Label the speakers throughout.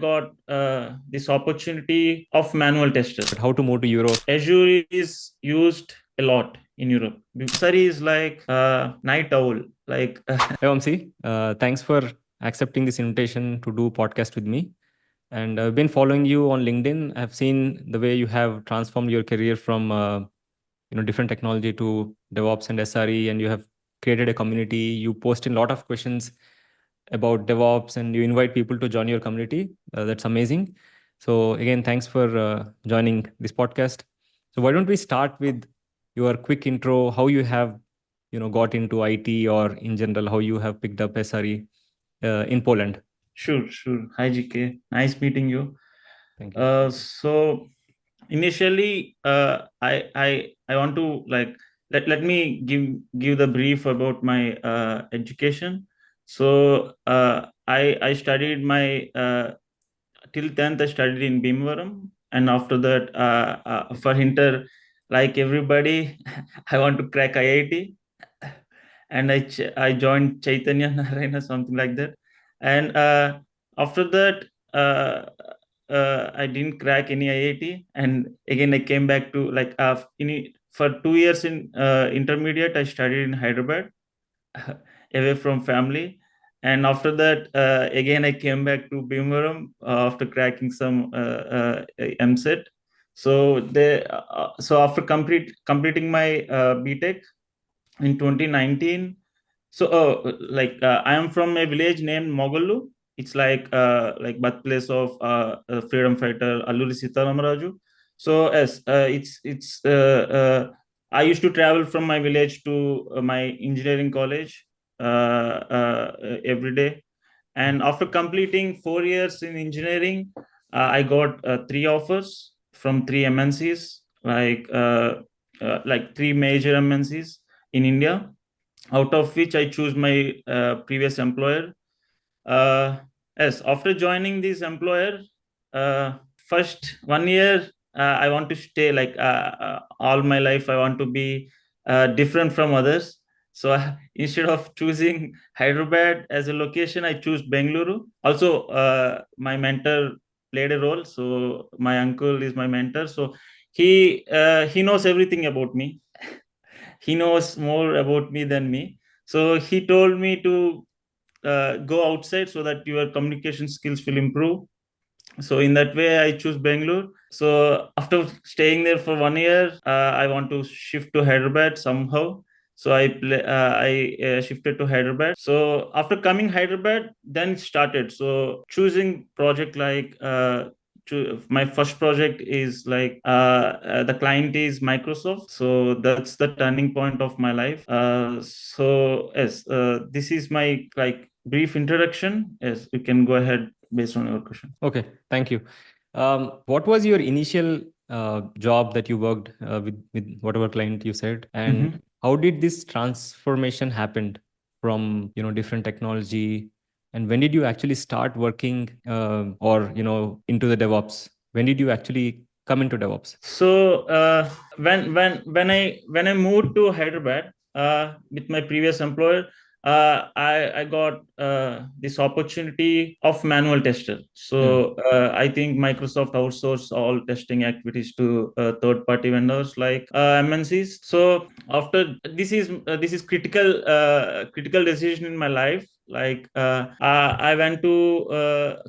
Speaker 1: got this opportunity of manual tester.
Speaker 2: But how to move to Europe?
Speaker 1: Azure is used a lot in Europe. SRE is like night owl. Like
Speaker 2: Hey, Vamsi, thanks for accepting this invitation to do podcast with me. And I've been following you on LinkedIn. I've seen the way you have transformed your career from different technology to DevOps and SRE, and you have created a community. You post in a lot of questions about DevOps, and you invite people to join your community. That's amazing. So again, thanks for joining this podcast. So why don't we start with your quick intro, how you have got into IT, or in general how you have picked up SRE in Poland.
Speaker 1: sure. Hi GK, nice meeting you.
Speaker 2: Thank you.
Speaker 1: So initially, I want to like let me give the brief about my education. So I studied my till 10th I studied in Bhimavaram, and after that for inter, like everybody, I want to crack IIT, and I joined Chaitanya Narayana, something like that. And after that, I didn't crack any IIT, and again I came back to like for 2 years in intermediate. I studied in Hyderabad, away from family, and after that again I came back to Bhimavaram after cracking some MSET. So after completing my BTech in 2019. So I am from a village named Mogallu. It's like birthplace of freedom fighter Alluri Sitaramaraju. So yes, I used to travel from my village to my engineering college every day. And after completing 4 years in engineering, I got three offers from three MNCs, like three major MNCs in India, out of which I choose my previous employer. Uh, yes, after joining this employer, first 1 year, I want to stay like all my life. I want to be different from others. So instead of choosing Hyderabad as a location, I choose Bengaluru. Also, my mentor played a role. So my uncle is my mentor. So he knows everything about me. He knows more about me than me. So he told me to go outside so that your communication skills will improve. So in that way I choose Bangalore. So after staying there for 1 year, I want to shift to Hyderabad somehow. So I shifted to Hyderabad. So after coming Hyderabad, then it started. So choosing project like my first project is like the client is Microsoft. So that's the turning point of my life. So yes, this is my like brief introduction. Yes, you can go ahead based on your question.
Speaker 2: Okay, thank you. What was your initial job that you worked with whatever client you said, and
Speaker 1: Mhm.
Speaker 2: how did this transformation happen from different technology, and when did you actually start working or into the DevOps? When did you actually come into DevOps?
Speaker 1: So when I moved to Hyderabad with my previous employer, I got this opportunity of manual tester.
Speaker 2: Hmm.
Speaker 1: So I think Microsoft outsourced all testing activities to third party vendors like MNCs. So after this is critical decision in my life. Like I went to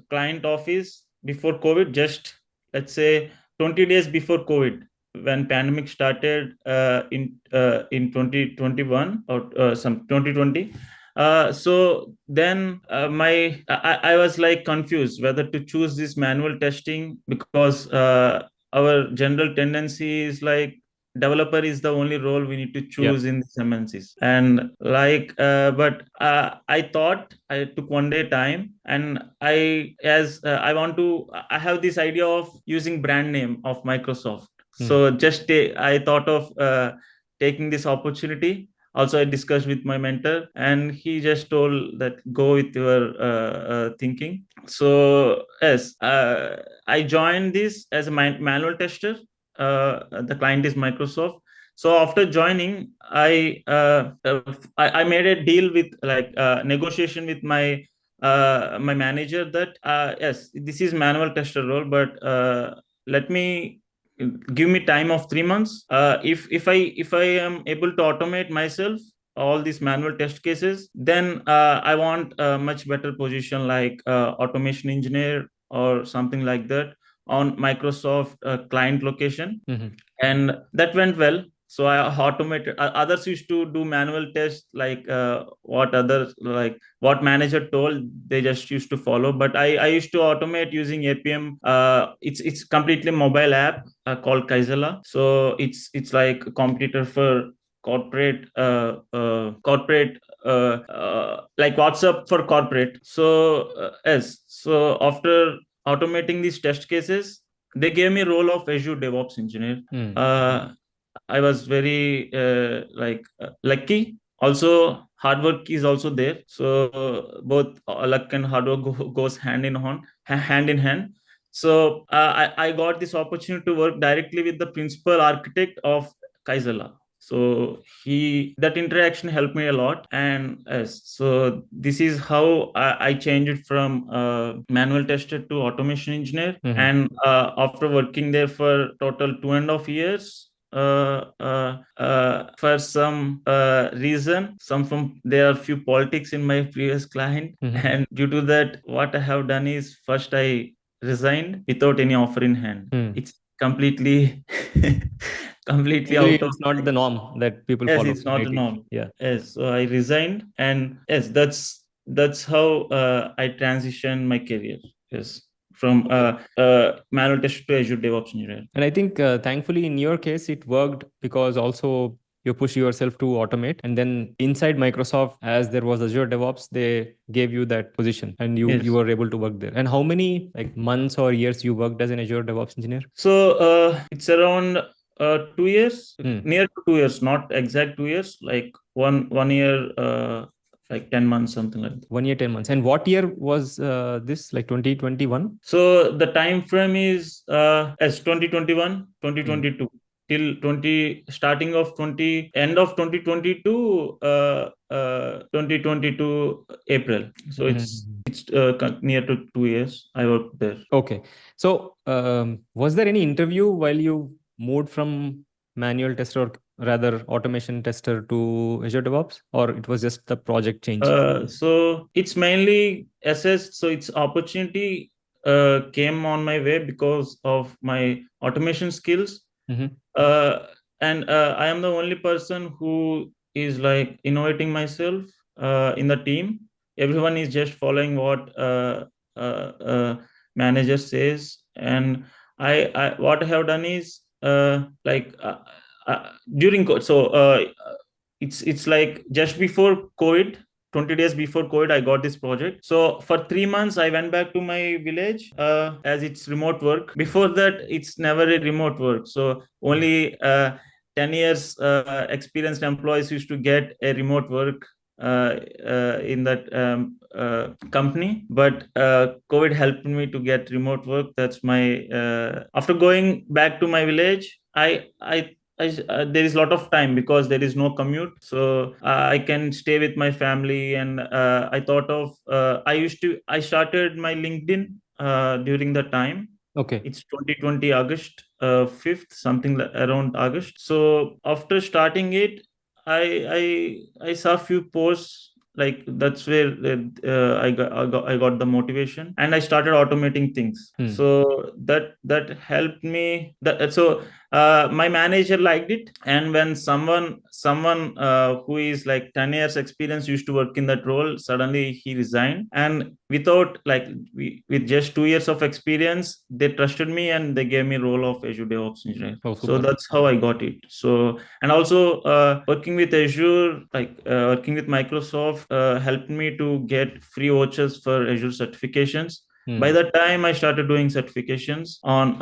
Speaker 1: client office before COVID, just let's say 20 days before COVID, when pandemic started in 2021 or some 2020. So then I was like confused whether to choose this manual testing, because our general tendency is like developer is the only role we need to
Speaker 2: Yeah.
Speaker 1: choose in these MNCs. And like but I thought I took 1 day time, and I want to, I have this idea of using brand name of Microsoft.
Speaker 2: Hmm.
Speaker 1: So I thought of taking this opportunity. Also I discussed with my mentor, and he just told that go with your thinking. So yes, I joined this as a manual tester. The client is Microsoft. So after joining, I made a deal with like negotiation with my my manager that yes, this is manual tester role, but let me give me time of 3 months. If I am able to automate myself all these manual test cases, then I want a much better position like automation engineer or something like that on Microsoft client location. And that went well. So I automated. Others used to do manual tests like what manager told, they just used to follow. But I used to automate using APM. It's completely mobile app called Kaizala. So it's like a competitor for corporate like WhatsApp for corporate. So yes. So after automating these test cases, they gave me role of Azure DevOps engineer. I was very lucky. Also, hard work is also there. So both luck and hard work goes hand in hand. So I got this opportunity to work directly with the principal architect of Kaizala. So that interaction helped me a lot. And so this is how I changed from manual tester to automation engineer. And after working there for total 2.5 years, for some reason, there are few politics in my previous client, and due to that, what I have done is first I resigned without any offer in hand. It's completely completely
Speaker 2: Usually,
Speaker 1: out of
Speaker 2: it's not the norm that people
Speaker 1: yes,
Speaker 2: follow
Speaker 1: it's
Speaker 2: in
Speaker 1: not the
Speaker 2: IT.
Speaker 1: norm.
Speaker 2: Yeah.
Speaker 1: Yes, so I resigned, and yes, that's how I transitioned my career. Yes, from manual tester to Azure DevOps engineer.
Speaker 2: And I think thankfully in your case, it worked because also you push yourself to automate. And then inside Microsoft, as there was Azure DevOps, they gave you that position and you
Speaker 1: Yes.
Speaker 2: were able to work there. And how many like months or years you worked as an Azure DevOps engineer?
Speaker 1: So it's around 2 years, near to 2 years, not exact 2 years, like one year, like 10 months, something like that.
Speaker 2: 1 year, 10 months. And what year was this, like 2021?
Speaker 1: So the time frame is as 2021, 2022 till starting of end of 2022, 2022 April. So it's near to 2 years I worked there.
Speaker 2: Okay. So was there any interview while you moved from manual tester or rather automation tester to Azure DevOps, or it was just the project change?
Speaker 1: So it's mainly assessed. So its opportunity came on my way because of my automation skills. Uh, and I am the only person who is like innovating myself in the team. Everyone is just following what manager says, and I what I have done is during it's like just before COVID, 20 days before COVID, I got this project. So for 3 months, I went back to my village as it's remote work. Before that, it's never a remote work. So only 10 years experienced employees used to get a remote work in that company. But COVID helped me to get remote work. That's my, after going back to my village, there is a lot of time because there is no commute, so I can stay with my family. And I thought of I started my LinkedIn during the time.
Speaker 2: Okay.
Speaker 1: It's 2020 August 5th, something around August. So after starting it, I saw a few posts, like that's where I got the motivation, and I started automating things. So that helped me. My manager liked it, and when someone who is like 10 years experience used to work in that role, suddenly he resigned, and without with just 2 years of experience, they trusted me and they gave me role of Azure DevOps engineer. So that's how I got it. So, and also working with Azure, working with Microsoft helped me to get free vouchers for Azure certifications. By the time I started doing certifications on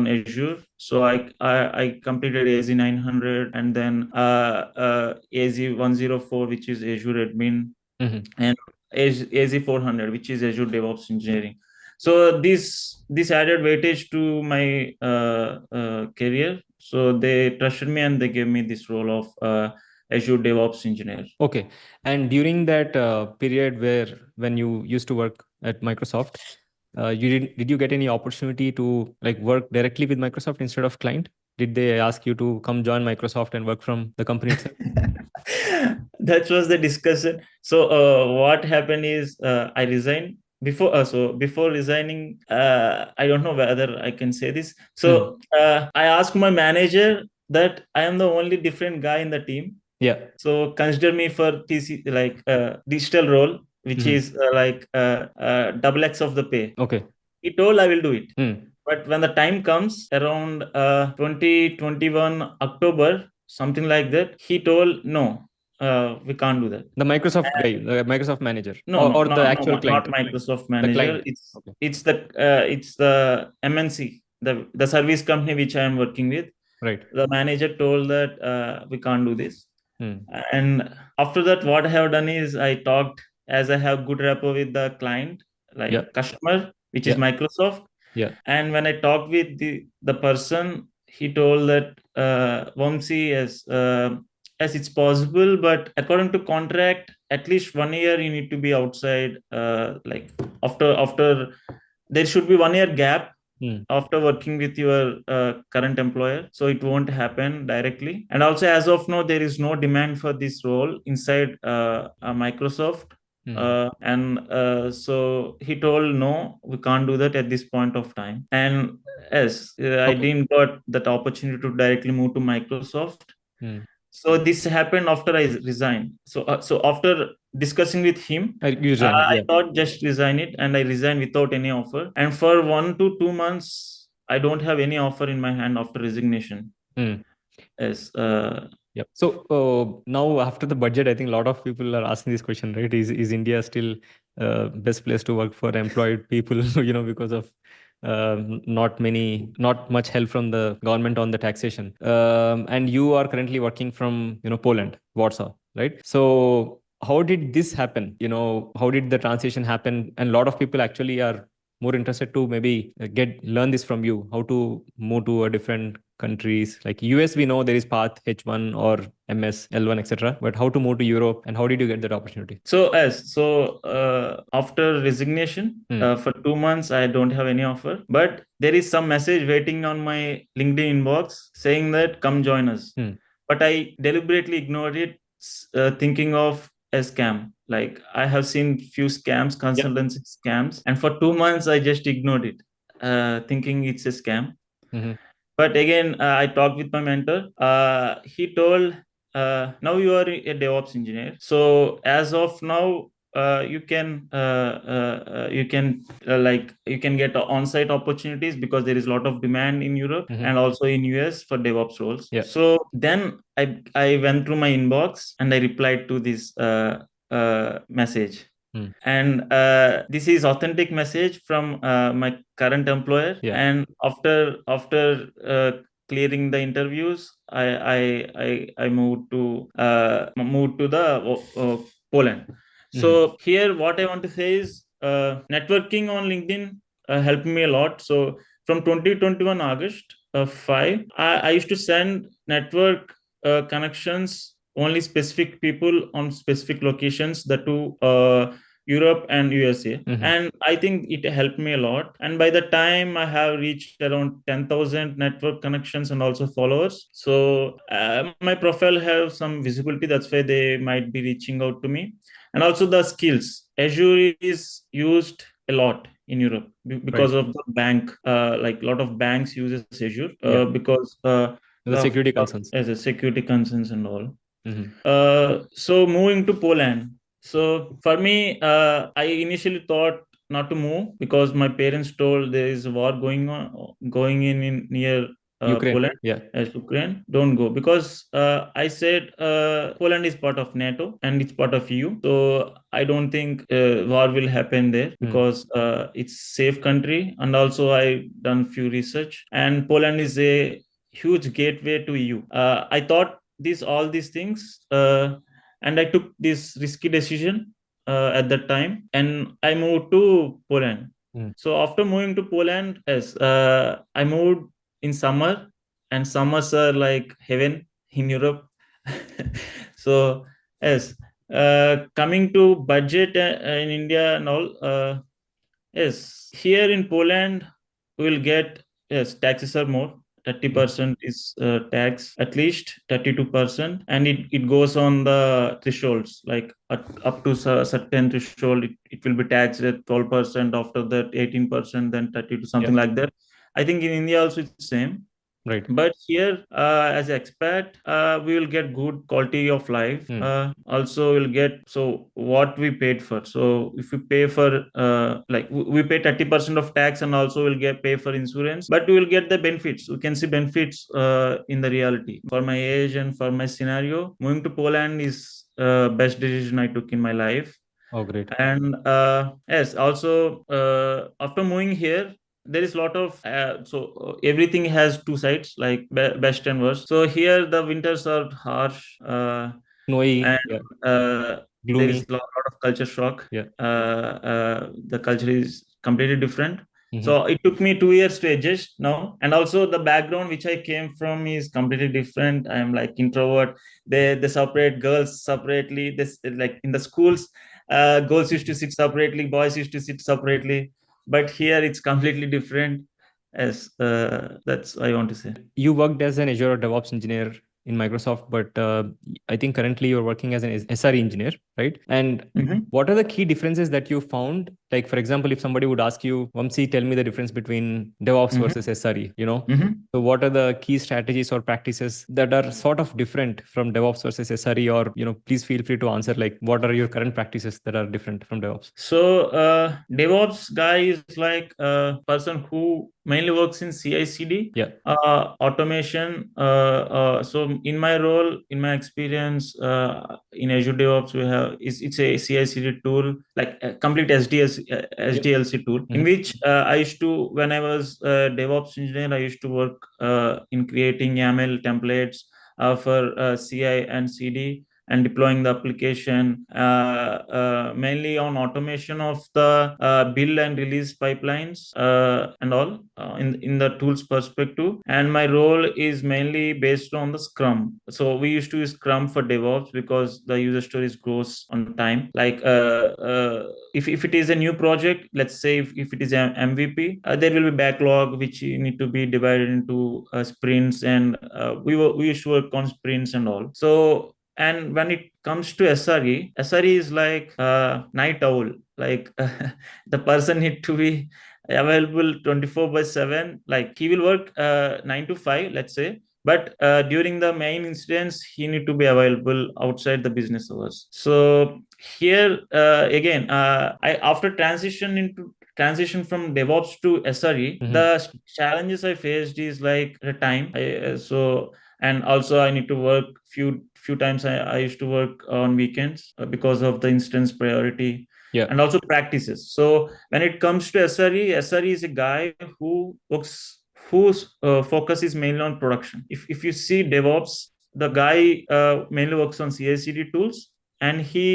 Speaker 1: Azure, so I completed AZ 900, and then AZ 104, which is Azure Admin, and AZ 400, which is Azure DevOps Engineering. So this added weightage to my career. So they trusted me and they gave me this role of Azure DevOps engineer.
Speaker 2: Okay. And during that period when you used to work at Microsoft, did you get any opportunity to like work directly with Microsoft instead of client? Did they ask you to come join Microsoft and work from the company itself?
Speaker 1: That was the discussion. So what happened is I resigned before. Before resigning, I don't know whether I can say this. So I asked my manager that I am the only different guy in the team.
Speaker 2: Yeah.
Speaker 1: So consider me for TC like digital role, which is double X of the pay.
Speaker 2: Okay.
Speaker 1: He told I will do it. But when the time comes around 2021 October, something like that, he told no, we can't do that.
Speaker 2: The Microsoft guy, the Microsoft manager,
Speaker 1: No, no,
Speaker 2: or
Speaker 1: no,
Speaker 2: the
Speaker 1: no,
Speaker 2: actual client,
Speaker 1: not Microsoft
Speaker 2: the
Speaker 1: manager.
Speaker 2: client.
Speaker 1: It's
Speaker 2: Okay.
Speaker 1: it's the MNC, the service company which I am working with.
Speaker 2: Right.
Speaker 1: The manager told that we can't do this.
Speaker 2: Hmm.
Speaker 1: And after that, what I have done is I talked, as I have good rapport with the client, like
Speaker 2: Yeah.
Speaker 1: customer, which is
Speaker 2: Yeah.
Speaker 1: Microsoft.
Speaker 2: Yeah.
Speaker 1: And when I talked with the person, he told that Vamsi, as it's possible, but according to contract, at least 1 year you need to be outside. Like after there should be 1 year gap after working with your current employer, so it won't happen directly. And also, as of now, there is no demand for this role inside Microsoft. So he told no, we can't do that at this point of time. And yes, I didn't got that opportunity to directly move to Microsoft. So this happened after I resigned. So after discussing with him, I thought just resign it, and I resigned without any offer. And for 1 to 2 months, I don't have any offer in my hand after resignation. Yes.
Speaker 2: Yep. So now after the budget, I think a lot of people are asking this question, right? Is India still best place to work for employed people? Because of not much help from the government on the taxation. And you are currently working from Poland, Warsaw, right? So how did this happen? How did the transition happen? And a lot of people actually are more interested to maybe learn this from you, how to move to a different countries. Like US, we know there is path H1 or MS, L1, etc. But how to move to Europe, and how did you get that opportunity?
Speaker 1: So after resignation, for 2 months, I don't have any offer, but there is some message waiting on my LinkedIn inbox saying that come join us. But I deliberately ignored it, thinking of a scam. Like I have seen few scams, consultancy scams, and for 2 months I just ignored it, thinking it's a scam. But again, I talked with my mentor. He told, now you are a DevOps engineer. So as of now, you can get on-site opportunities because there is a lot of demand in Europe and also in US for DevOps roles.
Speaker 2: Yeah.
Speaker 1: So then I went through my inbox and I replied to this message. And this is authentic message from my current employer. And after clearing the interviews, I moved to the Poland. So here, what I want to say is networking on LinkedIn helped me a lot. So from 2021 August 5, I used to send network connections only specific people on specific locations, that to Europe and USA. And I think it helped me a lot. And by the time I have reached around 10,000 network connections and also followers. So my profile have some visibility. That's why they might be reaching out to me. And also the skills. Azure is used a lot in Europe because of the bank. Like a lot of banks uses Azure because
Speaker 2: the security concerns.
Speaker 1: As a security concerns and all. So moving to Poland. So for me, I initially thought not to move because my parents told there is a war going in near
Speaker 2: Ukraine.
Speaker 1: Poland. As Ukraine, don't go, because I said Poland is part of NATO and it's part of EU. So I don't think war will happen there because it's safe country. And also I done few research, and Poland is a huge gateway to EU. I thought all these things, and I took this risky decision at that time, and I moved to Poland. So after moving to Poland, yes, I moved in summer, and summers are like heaven in Europe. So yes, coming to budget in India and all, yes, here in Poland we will get, yes, taxes are more. 30% is tax, at least 32%, and it goes on the thresholds, like up to a certain threshold, it will be taxed at 12%, after that 18%, then 32,
Speaker 2: Yeah.
Speaker 1: something like that. I think in India also it's same.
Speaker 2: Right.
Speaker 1: But here, as an expat, we will get good quality of life. Also, we'll get so what we paid for. So if we pay for like we pay 30% of tax, and also we'll get pay for insurance, but we will get the benefits. We can see benefits in the reality. For my age and for my scenario, moving to Poland is best decision I took in my life.
Speaker 2: Oh, great.
Speaker 1: And yes, also after moving here, there is a lot of everything has two sides, like best and worst. So here the winters are harsh,
Speaker 2: Snowy,
Speaker 1: and
Speaker 2: yeah.
Speaker 1: there is
Speaker 2: Gloomy.
Speaker 1: lot of culture shock.
Speaker 2: Yeah.
Speaker 1: The culture is completely different.
Speaker 2: Mhm.
Speaker 1: So it took me 2 years to adjust now, and also the background which I came from is completely different. I am like introvert. They separate girls separately. This, like in the schools, girls used to sit separately, boys used to sit separately, but here it's completely different. As that's what I want to say.
Speaker 2: You worked as an Azure DevOps engineer in Microsoft, but I think currently you're working as an SRE engineer, right? And
Speaker 1: Mhm.
Speaker 2: what are the key differences that you found? Like, for example, if somebody would ask you, Vamsi, tell me the difference between DevOps
Speaker 1: Mhm.
Speaker 2: versus SRE,
Speaker 1: Mhm.
Speaker 2: So what are the key strategies or practices that are sort of different from DevOps versus SRE? Or, please feel free to answer, like, what are your current practices that are different from DevOps?
Speaker 1: So DevOps guy is like a person who mainly works in CI/CD,
Speaker 2: Yeah.
Speaker 1: automation. So in my role, in my experience in Azure DevOps, we have it's a CI/CD tool, like a complete
Speaker 2: Yep.
Speaker 1: SDLC tool, in
Speaker 2: Mhm.
Speaker 1: which I used to, when I was a DevOps engineer, I used to work in creating YAML templates for CI and CD, and deploying the application, mainly on automation of the build and release pipelines and all, in the tools perspective. And my role is mainly based on the Scrum. So we used to use Scrum for DevOps because the user stories grows on time. Like if it is a new project, let's say if it is an MVP, there will be backlog which need to be divided into sprints, and we used to work on sprints and all. So, and when it comes to SRE is like night owl. Like the person need to be available 24/7. Like he will work 9 to 5, let's say, but during the main incidents, he need to be available outside the business hours. So here again, I after transition from DevOps to SRE,
Speaker 2: Mhm.
Speaker 1: the challenges I faced is like the time. And also I need to work few times. I used to work on weekends because of the instance priority,
Speaker 2: Yeah.
Speaker 1: and also practices. So when it comes to SRE is a guy whose focus is mainly on production. If you see DevOps, the guy mainly works on CI/CD tools, and he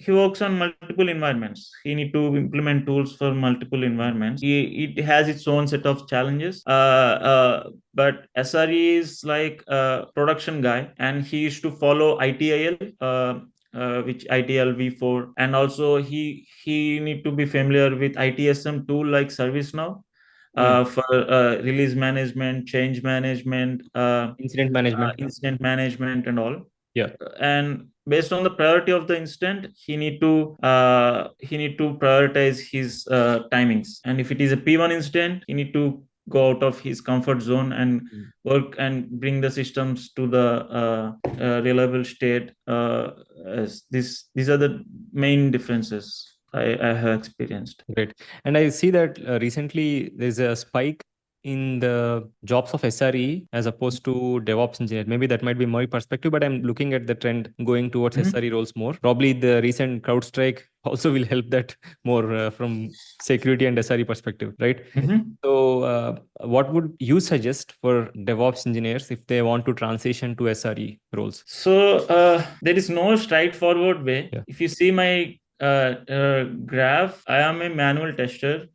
Speaker 1: works on multiple environments. He need to implement tools for multiple environments. It has its own set of challenges. But SRE is like a production guy, and he used to follow ITIL, which ITIL v4, and also he need to be familiar with ITSM tool like ServiceNow
Speaker 2: Mm.
Speaker 1: for release management, change management,
Speaker 2: Incident management.
Speaker 1: incident management, and all.
Speaker 2: Yeah.
Speaker 1: And based on the priority of the instant, he need to prioritize his timings. And if it is a P1 incident, he need to go out of his comfort zone and
Speaker 2: Mm.
Speaker 1: work and bring the systems to the reliable state. As these are the main differences I have experienced.
Speaker 2: Great. And I see that recently there's a spike in the jobs of SRE as opposed to DevOps engineer. Maybe that might be my perspective, but I'm looking at the trend going towards
Speaker 1: Mhm.
Speaker 2: SRE roles more. Probably the recent CrowdStrike also will help that more from security and SRE perspective, right?
Speaker 1: Mhm.
Speaker 2: So, what would you suggest for DevOps engineers if they want to transition to SRE roles?
Speaker 1: So there is no straightforward way.
Speaker 2: Yeah.
Speaker 1: If you see my graph, I am a manual tester,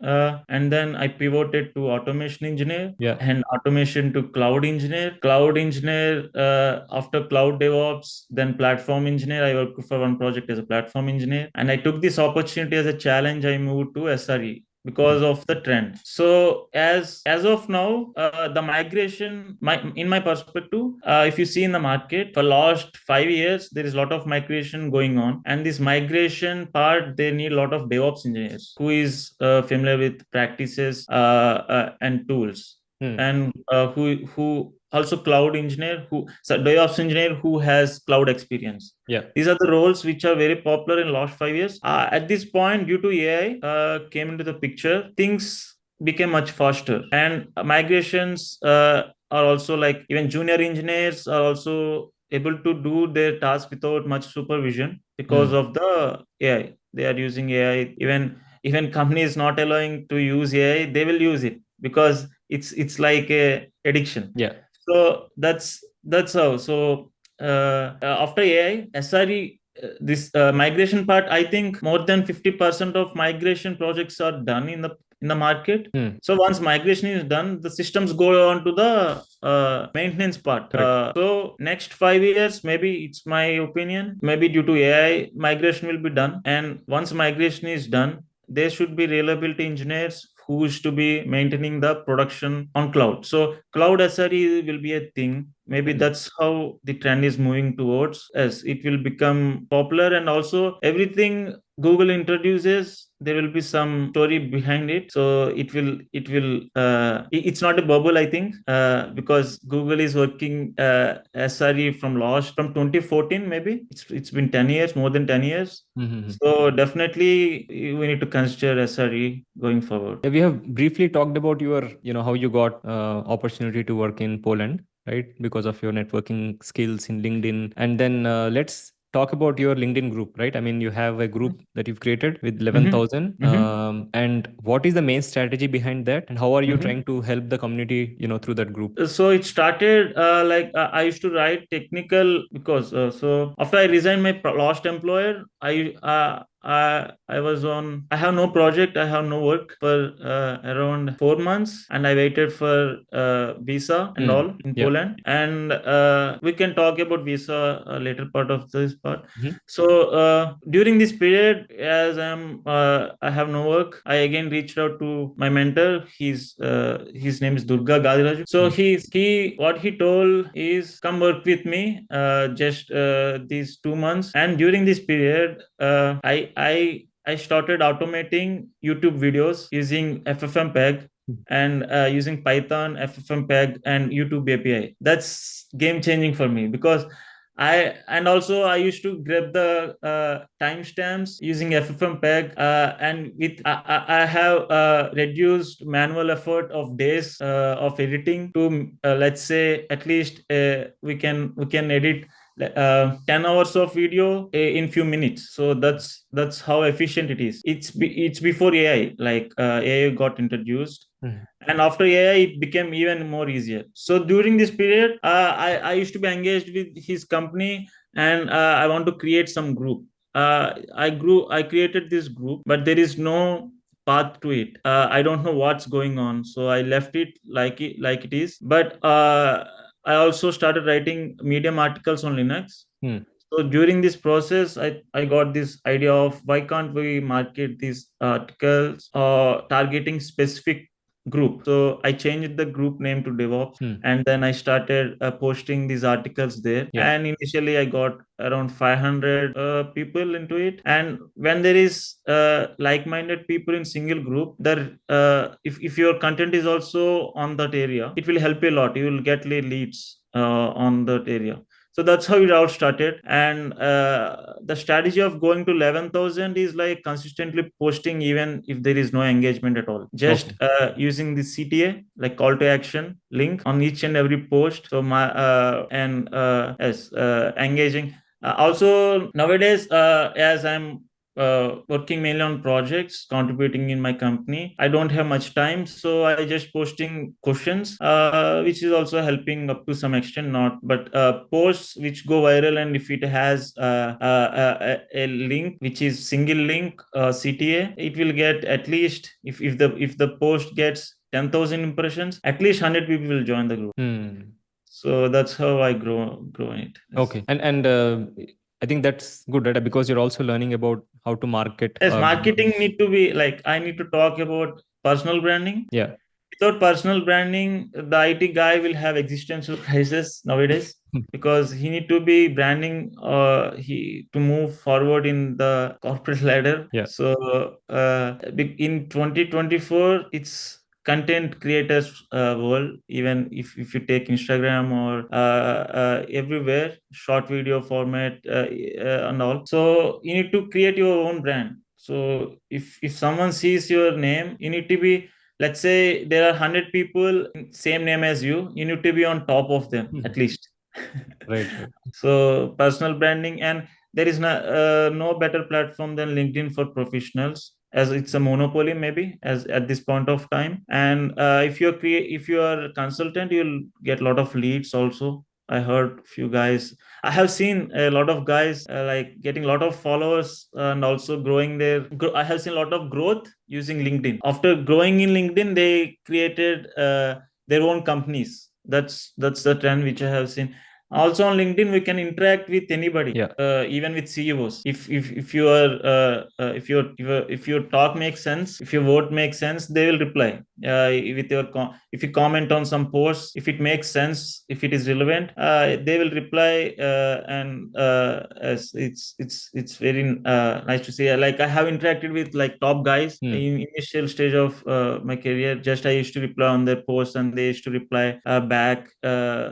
Speaker 1: and then I pivoted to automation engineer, and automation to cloud engineer. Cloud engineer, after cloud DevOps, then platform engineer. I worked for one project as a platform engineer, and I took this opportunity as a challenge. I moved to SRE because of the trend. So as of now, the migration, in my perspective, if you see in the market for last 5 years, there is a lot of migration going on, and this migration part, they need a lot of DevOps engineers who is familiar with practices and tools, and who also cloud engineer, who so DevOps engineer who has cloud experience. These are the roles which are very popular in last 5 years. At this point, due to AI came into the picture, things became much faster, and migrations are also like even junior engineers are also able to do their task without much supervision because of the AI. They are using AI. Even companies not allowing to use AI, they will use it because it's like a addiction. So that's how. So after AI, SRE, this migration part, I think more than 50% of migration projects are done in the market. So once migration is done, the systems go on to the maintenance part. So next 5 years, maybe it's my opinion, maybe due to AI, migration will be done. And once migration is done, there should be reliability engineers who is to be maintaining the production on cloud. So cloud SRE will be a thing. Maybe that's how the trend is moving towards, as it will become popular. And also everything Google introduces, there will be some story behind it. So it's not a bubble, I think, because Google is working SRE from 2014, maybe. It's been 10 years, more than 10 years. So definitely we need to consider SRE going forward.
Speaker 2: We have briefly talked about your, how you got opportunity to work in Poland, right? Because of your networking skills in LinkedIn. And then let's talk about your LinkedIn group, right? I mean, you have a group that you've created with 11,000. And what is the main strategy behind that? And how are you trying to help the community, through that group?
Speaker 1: So it started like I used to write technical because so after I resigned my last employer, I was on. I have no project. I have no work for around 4 months, and I waited for visa and all in Poland. And we can talk about visa later part of this part. So during this period, as I have no work, I again reached out to my mentor. His name is Durga Gadiraju. So what he told is come work with me just these 2 months. And during this period, I started automating YouTube videos using FFmpeg and using Python, FFmpeg, and YouTube API. That's game changing for me because I used to grab the timestamps using FFmpeg, and I have reduced manual effort of days of editing to let's say at least we can edit 10 hours of video in few minutes. So that's how efficient it is. It's before AI, like AI got introduced. And after AI, it became even more easier. So during this period, I used to be engaged with his company, and I want to create some group. I created this group, but there is no path to it. I don't know what's going on, so I left it like it is. But I also started writing Medium articles on Linux. So during this process, I got this idea of why can't we market these articles targeting specific group. So I changed the group name to DevOps, and then I started posting these articles there. And initially, I got around 500 people into it. And when there is like-minded people in single group, if your content is also on that area, it will help you a lot. You will get leads on that area. So that's how it all started. And the strategy of going to 11,000 is like consistently posting even if there is no engagement at all. Just using the CTA, like call to action link on each and every post. So engaging. Also nowadays, as I'm working mainly on projects, contributing in my company. I don't have much time, so I just posting questions, which is also helping up to some extent. Not, but posts which go viral, and if it has a link which is single link CTA, it will get at least, if the post gets 10,000 impressions, at least 100 people will join the group. So that's how I grow in it. Yes.
Speaker 2: Okay. And I think that's good, right? Because you're also learning about how to market.
Speaker 1: Yes, marketing need to be like, I need to talk about personal branding.
Speaker 2: Yeah.
Speaker 1: Without personal branding, the IT guy will have existential crisis nowadays, because he need to be branding he to move forward in the corporate ladder.
Speaker 2: Yeah.
Speaker 1: So in 2024, it's content creators world. Even if you take Instagram or everywhere, short video format and all, so you need to create your own brand. So if someone sees your name, you need to be, let's say there are 100 people same name as you need to be on top of them at least.
Speaker 2: Right.
Speaker 1: So personal branding, and there is no better platform than LinkedIn for professionals, as it's a monopoly maybe as at this point of time. And if you are a consultant, you'll get a lot of leads also. I heard few guys, I have seen a lot of guys like getting a lot of followers and also growing I have seen a lot of growth using LinkedIn. After growing in LinkedIn, they created their own companies. That's the trend which I have seen. Also on LinkedIn, we can interact with anybody.
Speaker 2: Yeah.
Speaker 1: Even with CEOs. If you are if your talk makes sense, if your vote makes sense, they will reply. With your if you comment on some posts, if it makes sense, if it is relevant, they will reply. And as it's very nice to see. Like, I have interacted with like top guys in initial stage of my career. Just I used to reply on their posts, and they used to reply back,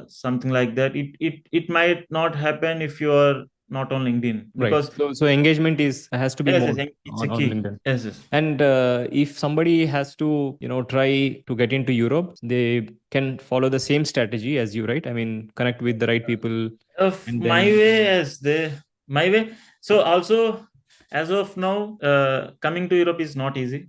Speaker 1: something like that. It might not happen if you are not on LinkedIn, because
Speaker 2: so engagement has to be
Speaker 1: yes,
Speaker 2: more
Speaker 1: it's a
Speaker 2: on
Speaker 1: key.
Speaker 2: LinkedIn.
Speaker 1: Yes.
Speaker 2: And if somebody has to try to get into Europe, they can follow the same strategy as you, right? I mean, connect with the right people.
Speaker 1: Of
Speaker 2: And
Speaker 1: my
Speaker 2: then
Speaker 1: way, as the my way. So also, as of now, coming to Europe is not easy.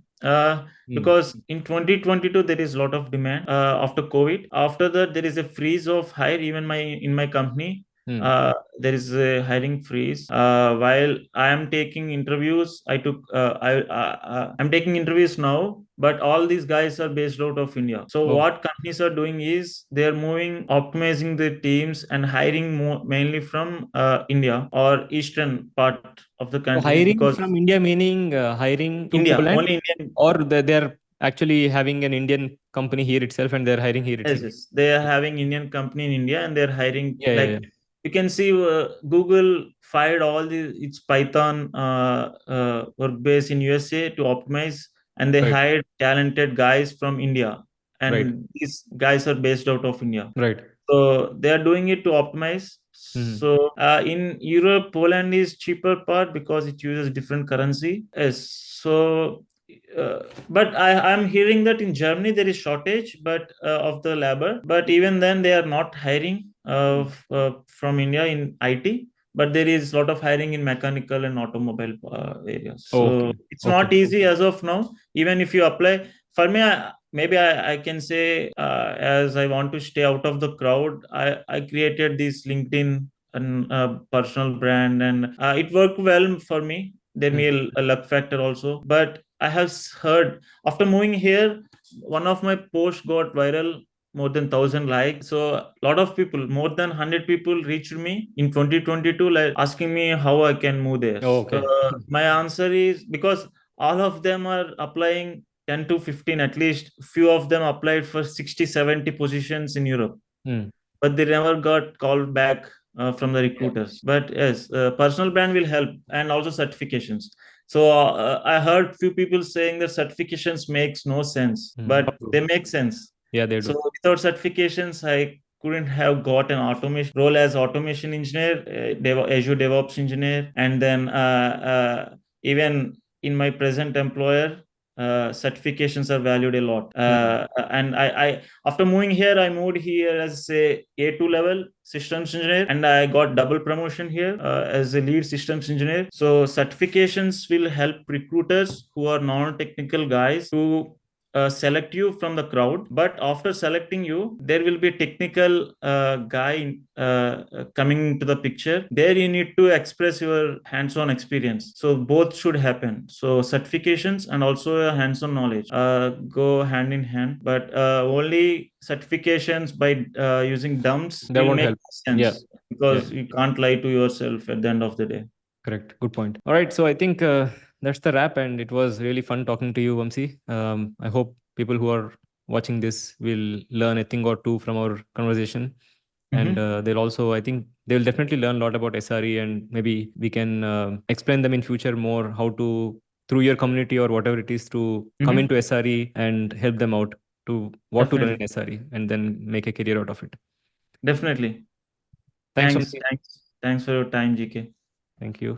Speaker 1: Because in 2022 there is a lot of demand after COVID. After that, there is a freeze of hire. Even in my company, there is a hiring freeze. While I am taking interviews, I'm taking interviews now, but all these guys are based out of India. So what companies are doing is they are optimizing their teams and hiring mainly from India or eastern part of the countries.
Speaker 2: hiring
Speaker 1: Because
Speaker 2: from India meaning hiring to
Speaker 1: India,
Speaker 2: Poland,
Speaker 1: only Indian.
Speaker 2: or they're actually having an Indian company here itself and they're hiring here itself.
Speaker 1: Yes, they are having Indian company in India, and they're hiring.
Speaker 2: Yeah.
Speaker 1: You can see Google fired all its Python work base in USA to optimize, and they hired talented guys from India, and these guys are based out of India.
Speaker 2: Right.
Speaker 1: So they are doing it to optimize. So in Europe, Poland is cheaper part because it uses different currency. Yes. So but I'm hearing that in Germany there is shortage, but of the labor. But even then, they are not hiring from India in IT. But there is a lot of hiring in mechanical and automobile areas. So it's not easy as of now. Even if you apply, for me, I can say, as I want to stay out of the crowd, I created this LinkedIn and personal brand, and it worked well for me. There may be a luck factor also, but I have heard after moving here, one of my posts got viral, more than 1,000 likes. So a lot of people, more than 100 people, reached me in 2022, like asking me how I can move there. My answer is, because all of them are applying 10 to 15, at least few of them applied for 60, 70 positions in Europe, but they never got called back from the recruiters. But yes, personal brand will help, and also certifications. So I heard few people saying that certifications makes no sense, but they make sense.
Speaker 2: Yeah, they do.
Speaker 1: So without certifications, I couldn't have got an automation role as automation engineer, Azure DevOps engineer, and then even in my present employer, certifications are valued a lot. And I after moving here, I moved here as a A2 level systems engineer, and I got double promotion here as a lead systems engineer. So certifications will help recruiters who are non-technical guys to select you from the crowd. But after selecting you, there will be a technical guy coming to the picture. There you need to express your hands-on experience. So both should happen. So certifications and also hands-on knowledge go hand in hand. But only certifications by using dumps
Speaker 2: That
Speaker 1: will
Speaker 2: won't
Speaker 1: make
Speaker 2: help.
Speaker 1: sense,
Speaker 2: Yeah.
Speaker 1: because you can't lie to yourself at the end of the day.
Speaker 2: Correct. Good point. All right. So I think that's the wrap, and it was really fun talking to you, Vamsi. I hope people who are watching this will learn a thing or two from our conversation. And they'll also, I think, they'll definitely learn a lot about SRE, and maybe we can explain them in future more how to, through your community or whatever it is, to come into SRE and help them out to what to learn in
Speaker 1: Definitely.
Speaker 2: SRE and then make a career out of it.
Speaker 1: Definitely.
Speaker 2: Thanks,
Speaker 1: Thanks.
Speaker 2: Vamsi.
Speaker 1: Thanks for your time, GK.
Speaker 2: Thank you.